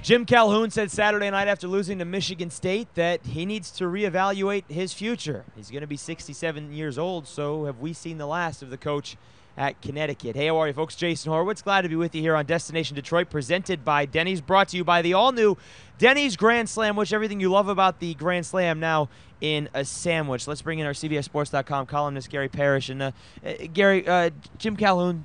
Jim Calhoun said Saturday night after losing to Michigan State that he needs to reevaluate his future. He's going to be 67 years old, so have we seen the last of the coach at Connecticut. Hey, how are you, folks? Jason Horowitz. Glad to be with you here on Destination Detroit, presented by Denny's, brought to you by the all-new Denny's Grand Slam, which everything you love about the Grand Slam now in a sandwich. Let's bring in our CBSSports.com columnist, Gary Parrish. And Gary, Jim Calhoun,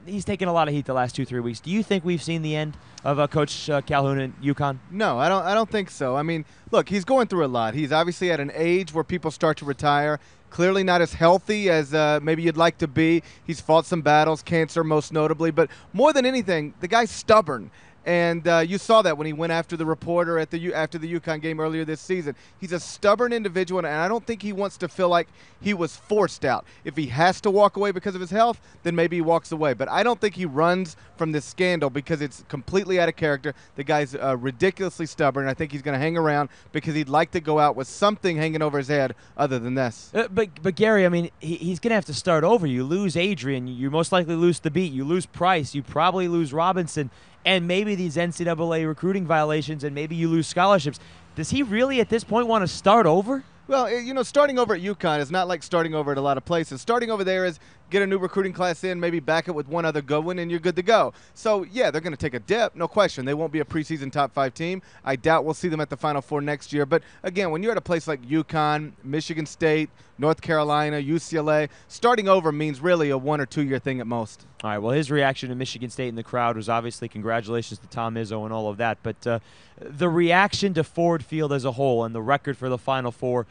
he's taken a lot of heat the last 2-3 weeks. Do you think we've seen the end of Coach Calhoun at UConn? No, I don't think so. I mean, look, he's going through a lot. He's obviously at an age where people start to retire. Clearly not as healthy as maybe you'd like to be. He's fought some battles, cancer most notably. But more than anything, the guy's stubborn. And you saw that when he went after the reporter at after the UConn game earlier this season. He's a stubborn individual, and I don't think he wants to feel like he was forced out. If he has to walk away because of his health, then maybe he walks away. But I don't think he runs from this scandal because it's completely out of character. The guy's ridiculously stubborn. I think he's going to hang around because he'd like to go out with something hanging over his head other than this. But Gary, I mean, he's going to have to start over. You lose Adrian. You most likely lose the beat. You lose Price. You probably lose Robinson. And maybe these NCAA recruiting violations, and maybe you lose scholarships. Does he really at this point want to start over? Well, you know, starting over at UConn is not like starting over at a lot of places. Starting over there is get a new recruiting class in, maybe back it with one other good one, and you're good to go. So, yeah, they're going to take a dip, no question. They won't be a preseason top 5 team. I doubt we'll see them at the Final Four next year. But, again, when you're at a place like UConn, Michigan State, North Carolina, UCLA, starting over means really a 1 or 2 year thing at most. All right, well, his reaction to Michigan State in the crowd was obviously congratulations to Tom Izzo and all of that. But the reaction to Ford Field as a whole and the record for the Final Four,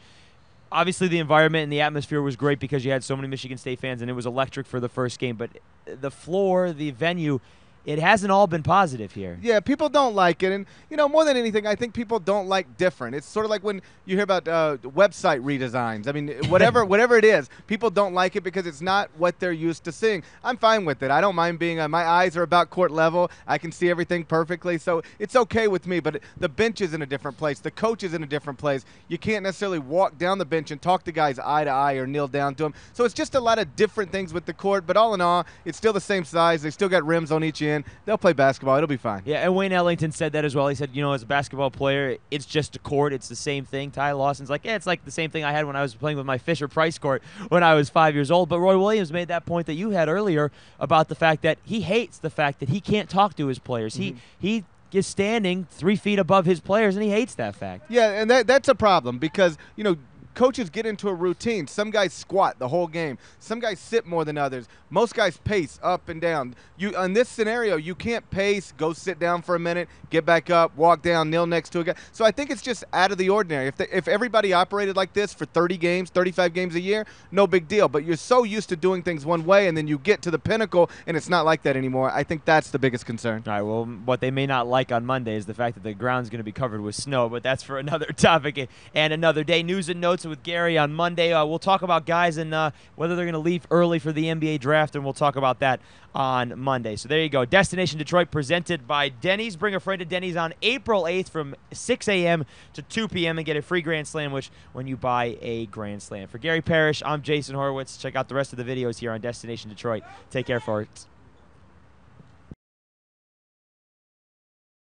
obviously the environment and the atmosphere was great because you had so many Michigan State fans and it was electric for the first game. But the floor, the venue, it hasn't all been positive here. Yeah, people don't like it. And, you know, more than anything, I think people don't like different. It's sort of like when you hear about website redesigns. I mean, whatever it is, people don't like it because it's not what they're used to seeing. I'm fine with it. I don't mind being my eyes are about court level. I can see everything perfectly. So it's okay with me. But the bench is in a different place. The coach is in a different place. You can't necessarily walk down the bench and talk to guys eye to eye or kneel down to them. So it's just a lot of different things with the court. But all in all, it's still the same size. They still got rims on each end. They'll play basketball. It'll be fine. Yeah, and Wayne Ellington said that as well. He said, you know, as a basketball player, it's just a court. It's the same thing. Ty Lawson's like, yeah, it's like the same thing I had when I was playing with my Fisher-Price court when I was 5 years old. But Roy Williams made that point that you had earlier about the fact that he hates the fact that he can't talk to his players. Mm-hmm. He is standing 3 feet above his players, and he hates that fact. Yeah, and that's a problem because, you know, coaches get into a routine. Some guys squat the whole game. Some guys sit more than others. Most guys pace up and down. In this scenario, you can't pace, go sit down for a minute, get back up, walk down, kneel next to a guy. So I think it's just out of the ordinary. If everybody operated like this for 30 games, 35 games a year, no big deal. But you're so used to doing things one way, and then you get to the pinnacle, and it's not like that anymore. I think that's the biggest concern. All right, well, what they may not like on Monday is the fact that the ground's going to be covered with snow, but that's for another topic and another day. News and notes with Gary on Monday. We'll talk about guys and whether they're going to leave early for the NBA draft, and we'll talk about that on Monday. So there you go. Destination Detroit presented by Denny's. Bring a friend to Denny's on April 8th from 6 a.m. to 2 p.m. and get a free Grand Sandwich when you buy a Grand Slam. For Gary Parrish, I'm Jason Horowitz. Check out the rest of the videos here on Destination Detroit. Take care, folks.